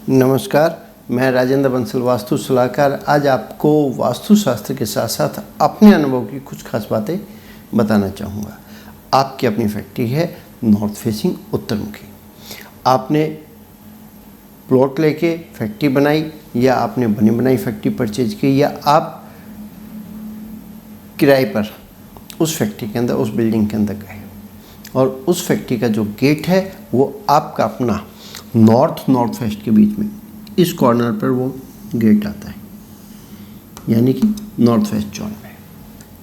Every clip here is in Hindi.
नमस्कार, मैं राजेंद्र बंसल वास्तु सलाहकार आज आपको वास्तुशास्त्र के साथ साथ अपने अनुभव की कुछ खास बातें बताना चाहूँगा। आपकी अपनी फैक्ट्री है नॉर्थ फेसिंग उत्तरमुखी। आपने प्लॉट लेके फैक्ट्री बनाई या आपने बनी बनाई फैक्ट्री परचेज की या आप किराए पर उस फैक्ट्री के अंदर उस बिल्डिंग के अंदर गए और उस फैक्ट्री का जो गेट है वो आपका अपना नॉर्थ वेस्ट के बीच में इस कॉर्नर पर वो गेट आता है, यानी कि नॉर्थ वेस्ट जोन में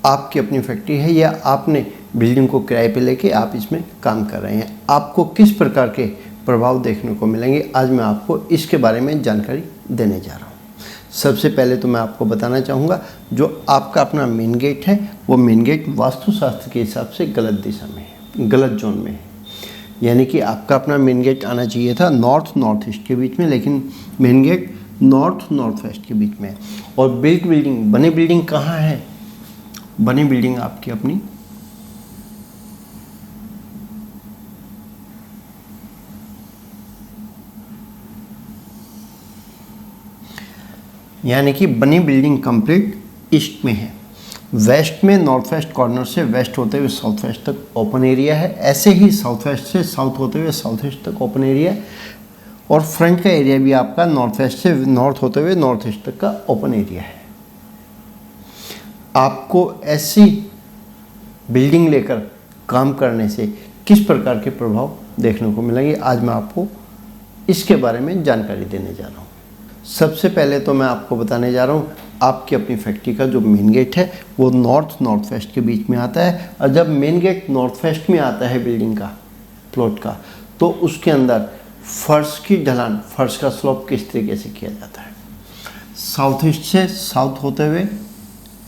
आपकी अपनी फैक्ट्री है या आपने बिल्डिंग को किराए पे लेके आप इसमें काम कर रहे हैं। आपको किस प्रकार के प्रभाव देखने को मिलेंगे, आज मैं आपको इसके बारे में जानकारी देने जा रहा हूँ। सबसे पहले तो मैं आपको बताना चाहूँगा, जो आपका अपना मेन गेट है वो मेन गेट वास्तुशास्त्र के हिसाब से गलत दिशा में है, गलत जोन में है। यानी कि आपका अपना मेन गेट आना चाहिए था नॉर्थ ईस्ट के बीच में, लेकिन मेन गेट नॉर्थ वेस्ट के बीच में है। और बनी बिल्डिंग कहाँ है? बनी बिल्डिंग आपकी अपनी यानी कि बनी बिल्डिंग कंप्लीट ईस्ट में है। वेस्ट में नॉर्थ वेस्ट कॉर्नर से वेस्ट होते हुए साउथ वेस्ट तक ओपन एरिया है, ऐसे ही साउथ वेस्ट से साउथ होते हुए साउथ ईस्ट तक ओपन एरिया है। और फ्रंट का एरिया भी आपका नॉर्थ वेस्ट से नॉर्थ होते हुए नॉर्थ ईस्ट तक का ओपन एरिया है। आपको ऐसी बिल्डिंग लेकर काम करने से किस प्रकार के प्रभाव देखने को मिलेंगे, आज मैं आपको इसके बारे में जानकारी देने जा रहा हूँ। सबसे पहले तो मैं आपको बताने जा रहा हूँ, आपकी अपनी फैक्ट्री का जो मेन गेट है वो नॉर्थ वेस्ट के बीच में आता है। और जब मेन गेट नॉर्थ वेस्ट में आता है बिल्डिंग का, प्लॉट का, तो उसके अंदर फर्श की ढलान, फर्श का स्लोप किस तरीके से किया जाता है? साउथ ईस्ट से साउथ होते हुए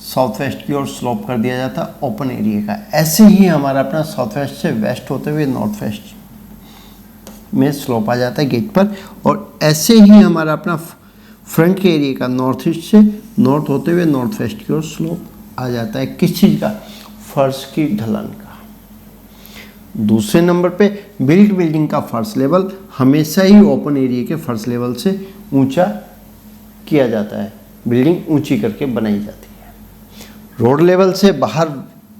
साउथ वेस्ट की ओर स्लोप कर दिया जाता है ओपन एरिया का। ऐसे ही हमारा अपना साउथ वेस्ट से वेस्ट होते हुए नॉर्थ वेस्ट में स्लोप आ जाता है गेट पर। और ऐसे ही हमारा अपना फ्रंट के एरिया का नॉर्थ ईस्ट से नॉर्थ होते हुए नॉर्थ वेस्ट की ओर स्लोप आ जाता है। किस चीज़ का? फर्श की ढलान का। दूसरे नंबर पे बिल्डिंग का फर्श लेवल हमेशा ही ओपन एरिया के फर्श लेवल से ऊंचा किया जाता है। बिल्डिंग ऊंची करके बनाई जाती है। रोड लेवल से बाहर,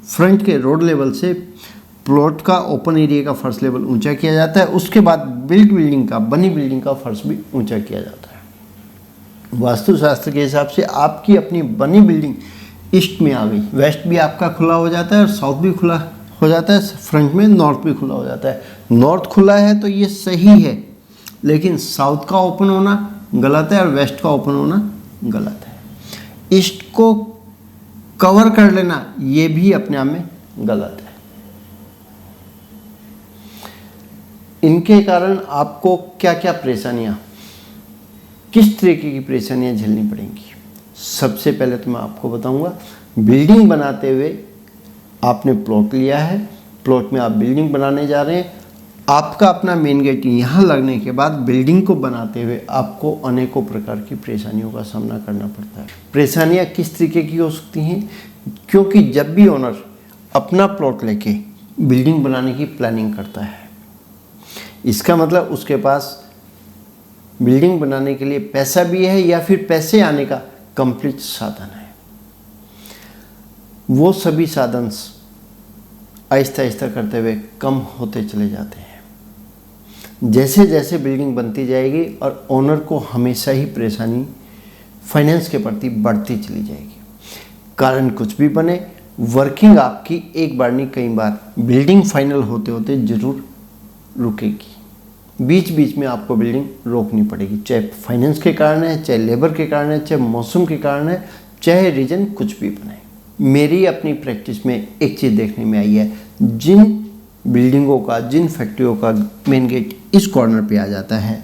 फ्रंट के रोड लेवल से प्लॉट का ओपन एरिया का फर्श लेवल ऊंचा किया जाता है। उसके बाद बनी बिल्डिंग का फर्श भी ऊंचा किया जाता है। वास्तुशास्त्र के हिसाब से आपकी अपनी बनी बिल्डिंग ईस्ट में आ गई, वेस्ट भी आपका खुला हो जाता है और साउथ भी खुला हो जाता है, फ्रंट में नॉर्थ भी खुला हो जाता है। नॉर्थ खुला है तो ये सही है, लेकिन साउथ का ओपन होना गलत है और वेस्ट का ओपन होना गलत है। ईस्ट को कवर कर लेना ये भी अपने आप में गलत है। इनके कारण आपको क्या क्या परेशानियाँ, किस तरीके की परेशानियाँ झेलनी पड़ेंगी? सबसे पहले तो मैं आपको बताऊंगा, बिल्डिंग बनाते हुए आपने प्लॉट लिया है, प्लॉट में आप बिल्डिंग बनाने जा रहे हैं। आपका अपना मेन गेट यहाँ लगने के बाद बिल्डिंग को बनाते हुए आपको अनेकों प्रकार की परेशानियों का सामना करना पड़ता है। परेशानियाँ किस तरीके की हो सकती हैं? क्योंकि जब भी ओनर अपना प्लॉट लेके बिल्डिंग बनाने की प्लानिंग करता है, इसका मतलब उसके पास बिल्डिंग बनाने के लिए पैसा भी है या फिर पैसे आने का कंप्लीट साधन है। वो सभी साधन आहिस्ता आहिस्ता करते हुए कम होते चले जाते हैं। जैसे जैसे बिल्डिंग बनती जाएगी और ओनर को हमेशा ही परेशानी फाइनेंस के प्रति बढ़ती चली जाएगी। कारण कुछ भी बने, वर्किंग आपकी एक बार नहीं कई बार बिल्डिंग फाइनल होते होते जरूर रुकेगी। बीच बीच में आपको बिल्डिंग रोकनी पड़ेगी, चाहे फाइनेंस के कारण है, चाहे लेबर के कारण है, चाहे मौसम के कारण है, चाहे रीजन कुछ भी बने। मेरी अपनी प्रैक्टिस में एक चीज़ देखने में आई है, जिन बिल्डिंगों का, जिन फैक्ट्रियों का मेन गेट इस कॉर्नर पे आ जाता है,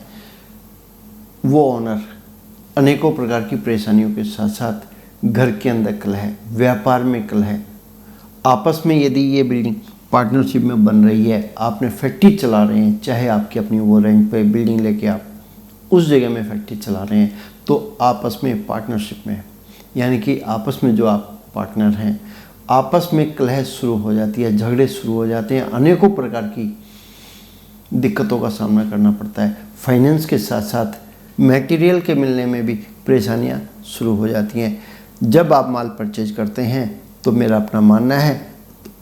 वो ओनर अनेकों प्रकार की परेशानियों के साथ साथ घर के अंदर कलह, व्यापार में कलह, आपस में यदि ये बिल्डिंग पार्टनरशिप में बन रही है, आपने फैक्ट्री चला रहे हैं, चाहे आपकी अपनी वो रेंट पे बिल्डिंग लेके आप उस जगह में फैक्ट्री चला रहे हैं, तो आपस में पार्टनरशिप में, यानी कि आपस में जो आप पार्टनर हैं, आपस में कलह शुरू हो जाती है, झगड़े शुरू हो जाते हैं, अनेकों प्रकार की दिक्कतों का सामना करना पड़ता है। फाइनेंस के साथ साथ मटेरियल के मिलने में भी परेशानियां शुरू हो जाती हैं। जब आप माल परचेज करते हैं तो मेरा अपना मानना है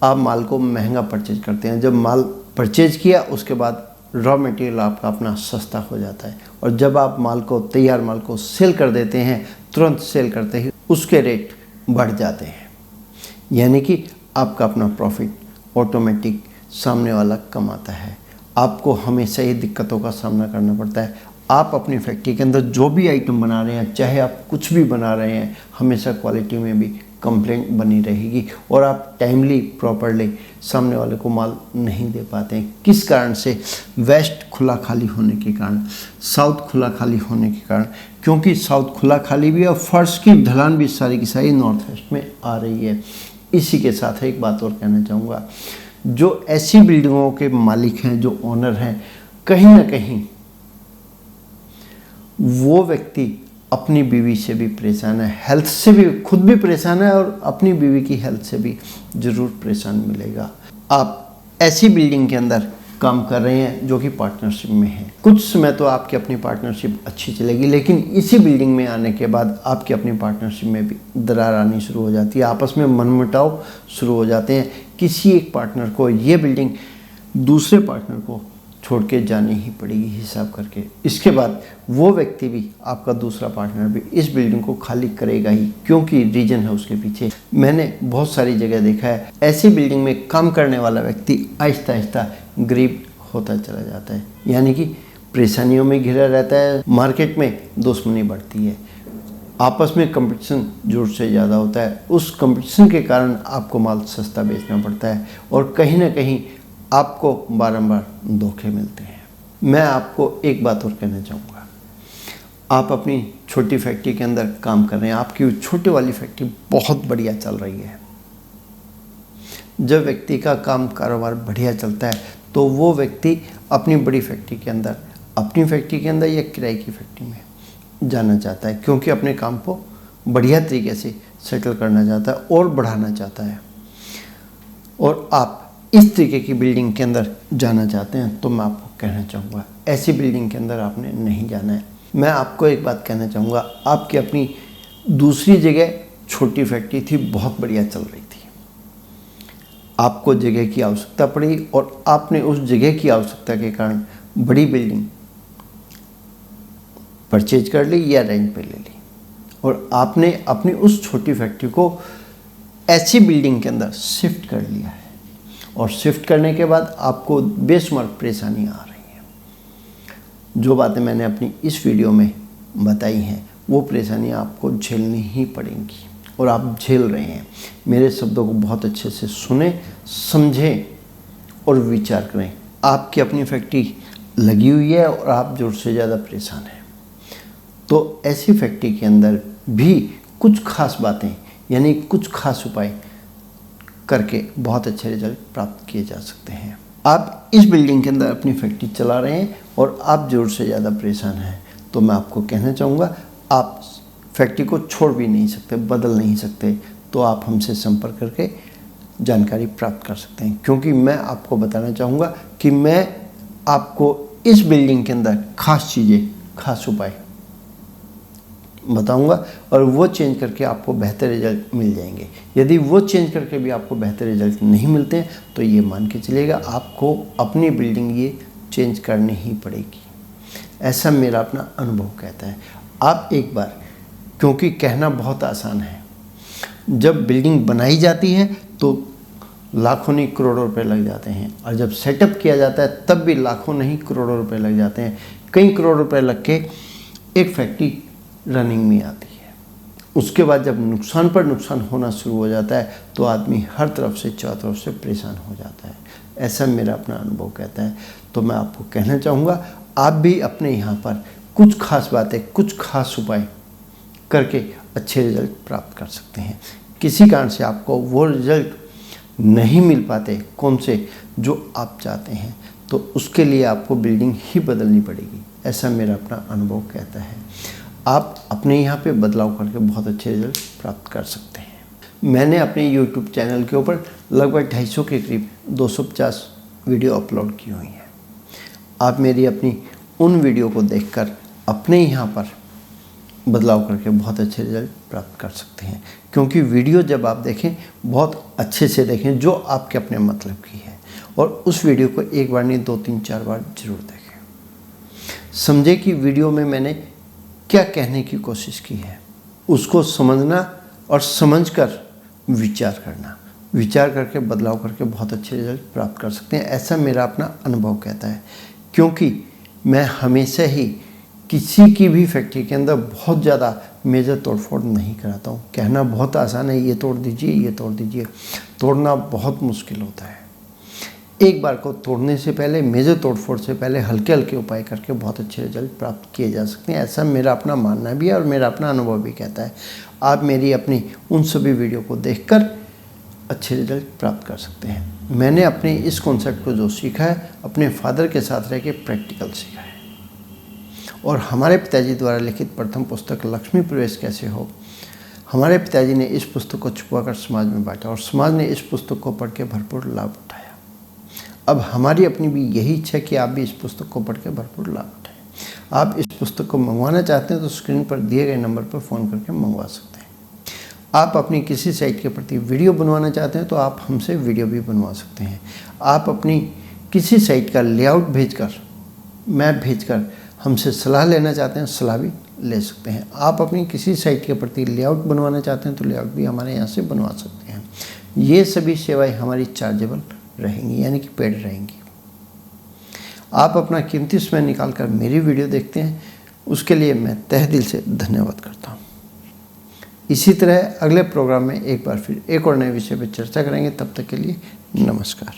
आप माल को महंगा परचेज करते हैं। जब माल परचेज किया उसके बाद रॉ मटेरियल आपका अपना सस्ता हो जाता है, और जब आप माल को तैयार माल को सेल कर देते हैं, तुरंत सेल करते ही उसके रेट बढ़ जाते हैं, यानी कि आपका अपना प्रॉफिट ऑटोमेटिक सामने वाला कमाता है। आपको हमेशा ही दिक्कतों का सामना करना पड़ता है। आप अपनी फैक्ट्री के अंदर जो भी आइटम बना रहे हैं, चाहे आप कुछ भी बना रहे हैं, हमेशा क्वालिटी में भी कंप्लेंट बनी रहेगी और आप टाइमली प्रॉपरली सामने वाले को माल नहीं दे पाते हैं। किस कारण से? वेस्ट खुला खाली होने के कारण, साउथ खुला खाली होने के कारण, क्योंकि साउथ खुला खाली भी है और फर्श की ढलान भी सारी की सारी नॉर्थ वेस्ट में आ रही है। इसी के साथ एक बात और कहना चाहूँगा, जो ऐसी बिल्डिंगों के मालिक हैं, जो ओनर हैं, कहीं ना कहीं वो व्यक्ति अपनी बीवी से भी परेशान है, हेल्थ से भी खुद भी परेशान है और अपनी बीवी की हेल्थ से भी ज़रूर परेशान मिलेगा। आप ऐसी बिल्डिंग के अंदर काम कर रहे हैं जो कि पार्टनरशिप में है। कुछ समय तो आपकी अपनी पार्टनरशिप अच्छी चलेगी, लेकिन इसी बिल्डिंग में आने के बाद आपकी अपनी पार्टनरशिप में भी दरार आनी शुरू हो जाती है, आपस में मनमुटाव शुरू हो जाते हैं। किसी एक पार्टनर को ये बिल्डिंग दूसरे पार्टनर को छोड़ के जानी ही पड़ेगी हिसाब करके। इसके बाद वो व्यक्ति भी, आपका दूसरा पार्टनर भी इस बिल्डिंग को खाली करेगा ही, क्योंकि रीजन है उसके पीछे। मैंने बहुत सारी जगह देखा है, ऐसी बिल्डिंग में काम करने वाला व्यक्ति आहिस्ता आहिस्ता गरीब होता चला जाता है, यानी कि परेशानियों में घिरा रहता है। मार्केट में दुश्मनी बढ़ती है, आपस में कंपटीशन जोर से ज़्यादा होता है। उस कंपटीशन के कारण आपको माल सस्ता बेचना पड़ता है और कहीं ना कहीं आपको बारंबार धोखे मिलते हैं। मैं आपको एक बात और कहना चाहूँगा, आप अपनी छोटी फैक्ट्री के अंदर काम कर रहे हैं, आपकी छोटी वाली फैक्ट्री बहुत बढ़िया चल रही है। जब व्यक्ति का काम कारोबार बढ़िया चलता है तो वो व्यक्ति अपनी बड़ी फैक्ट्री के अंदर, अपनी फैक्ट्री के अंदर या किराए की फैक्ट्री में जाना चाहता है, क्योंकि अपने काम को बढ़िया तरीके से सेटल करना चाहता है और बढ़ाना चाहता है। और आप इस तरीके की बिल्डिंग के अंदर जाना चाहते हैं तो मैं आपको कहना चाहूँगा, ऐसी बिल्डिंग के अंदर आपने नहीं जाना है। मैं आपको एक बात कहना चाहूँगा, आपकी अपनी दूसरी जगह छोटी फैक्ट्री थी, बहुत बढ़िया चल रही थी, आपको जगह की आवश्यकता पड़ी और आपने उस जगह की आवश्यकता के कारण बड़ी बिल्डिंग परचेज कर ली या रेंट पे ले ली, और आपने अपनी उस छोटी फैक्ट्री को ऐसी बिल्डिंग के अंदर शिफ्ट कर लिया है। और शिफ्ट करने के बाद आपको बेशुमार परेशानी आ रही है। जो बातें मैंने अपनी इस वीडियो में बताई हैं वो परेशानियां आपको झेलनी ही पड़ेंगी और आप झेल रहे हैं। मेरे शब्दों को बहुत अच्छे से सुने, समझें और विचार करें। आपकी अपनी फैक्ट्री लगी हुई है और आप ज़रूरत से ज़्यादा परेशान हैं, तो ऐसी फैक्ट्री के अंदर भी कुछ खास बातें, यानी कुछ खास उपाय करके बहुत अच्छे रिजल्ट प्राप्त किए जा सकते हैं। आप इस बिल्डिंग के अंदर अपनी फैक्ट्री चला रहे हैं और आप ज़रूर से ज़्यादा परेशान हैं, तो मैं आपको कहना चाहूँगा, आप फैक्ट्री को छोड़ भी नहीं सकते, बदल नहीं सकते, तो आप हमसे संपर्क करके जानकारी प्राप्त कर सकते हैं। क्योंकि मैं आपको बताना चाहूँगा कि मैं आपको इस बिल्डिंग के अंदर खास चीज़ें, खास उपाय बताऊंगा और वो चेंज करके आपको बेहतर रिजल्ट मिल जाएंगे। यदि वो चेंज करके भी आपको बेहतर रिजल्ट नहीं मिलते हैं तो ये मान के चलिएगा आपको अपनी बिल्डिंग ये चेंज करनी ही पड़ेगी। ऐसा मेरा अपना अनुभव कहता है। आप एक बार, क्योंकि कहना बहुत आसान है, जब बिल्डिंग बनाई जाती है तो लाखों नहीं करोड़ों रुपए लग जाते हैं, और जब सेटअप किया जाता है तब भी लाखों नहीं करोड़ों रुपए लग जाते हैं। कई करोड़ रुपए लग के एक फैक्ट्री रनिंग में आती है। उसके बाद जब नुकसान पर नुकसान होना शुरू हो जाता है तो आदमी हर तरफ से, चारों तरफ से परेशान हो जाता है। ऐसा मेरा अपना अनुभव कहता है। तो मैं आपको कहना चाहूँगा, आप भी अपने यहाँ पर कुछ खास बातें, कुछ खास उपाय करके अच्छे रिजल्ट प्राप्त कर सकते हैं। किसी कारण से आपको वो रिजल्ट नहीं मिल पाते कौन से जो आप चाहते हैं, तो उसके लिए आपको बिल्डिंग ही बदलनी पड़ेगी। ऐसा मेरा अपना अनुभव कहता है। आप अपने यहाँ पे बदलाव करके बहुत अच्छे रिजल्ट प्राप्त कर सकते हैं। मैंने अपने YouTube चैनल के ऊपर लगभग 250 के करीब 250 वीडियो अपलोड की हुई हैं। आप मेरी अपनी उन वीडियो को देखकर अपने यहाँ पर बदलाव करके बहुत अच्छे रिजल्ट प्राप्त कर सकते हैं। क्योंकि वीडियो जब आप देखें बहुत अच्छे से देखें जो आपके अपने मतलब की है, और उस वीडियो को एक बार नहीं 2, 3, 4 बार जरूर देखें। समझे कि वीडियो में मैंने क्या कहने की कोशिश की है, उसको समझना और समझकर विचार करना, विचार करके बदलाव करके बहुत अच्छे रिजल्ट प्राप्त कर सकते हैं। ऐसा मेरा अपना अनुभव कहता है। क्योंकि मैं हमेशा ही किसी की भी फैक्ट्री के अंदर बहुत ज़्यादा मेजर तोड़फोड़ नहीं कराता हूँ। कहना बहुत आसान है, ये तोड़ दीजिए, ये तोड़ दीजिए, तोड़ना बहुत मुश्किल होता है। एक बार को तोड़ने से पहले, मेजर तोड़फोड़ से पहले हल्के हल्के उपाय करके बहुत अच्छे रिजल्ट प्राप्त किए जा सकते हैं। ऐसा मेरा अपना मानना भी है और मेरा अपना अनुभव भी कहता है। आप मेरी अपनी उन सभी वीडियो को देखकर अच्छे रिजल्ट प्राप्त कर सकते हैं। मैंने अपने इस कॉन्सेप्ट को जो सीखा है अपने फादर के साथ रह के प्रैक्टिकल सीखा है। और हमारे पिताजी द्वारा लिखित प्रथम पुस्तक लक्ष्मी प्रवेश कैसे हो, हमारे पिताजी ने इस पुस्तक को छुपाकर समाज में बांटा और समाज ने इस पुस्तक को पढ़ के भरपूर लाभ उठाया। अब हमारी अपनी भी यही इच्छा है कि आप भी इस पुस्तक को पढ़ के भरपूर लाभ उठाएं। आप इस पुस्तक को मंगवाना चाहते हैं तो स्क्रीन पर दिए गए नंबर पर फ़ोन करके मंगवा सकते हैं। आप अपनी किसी साइट के प्रति वीडियो बनवाना चाहते हैं तो आप हमसे वीडियो भी बनवा सकते हैं। आप अपनी किसी साइट का लेआउट भेजकर, मैप भेजकर हमसे सलाह लेना चाहते हैं, सलाह भी ले सकते हैं। आप अपनी किसी साइट के प्रति लेआउट बनवाना चाहते हैं तो लेआउट भी हमारे यहाँ से बनवा सकते हैं। ये सभी सेवाएं हमारी चार्जेबल रहेंगी, यानी कि पेड रहेंगी। आप अपना कीमती समय निकालकर मेरी वीडियो देखते हैं, उसके लिए मैं तहे दिल से धन्यवाद करता हूँ। इसी तरह अगले प्रोग्राम में एक बार फिर एक और नए विषय पर चर्चा करेंगे। तब तक के लिए नमस्कार।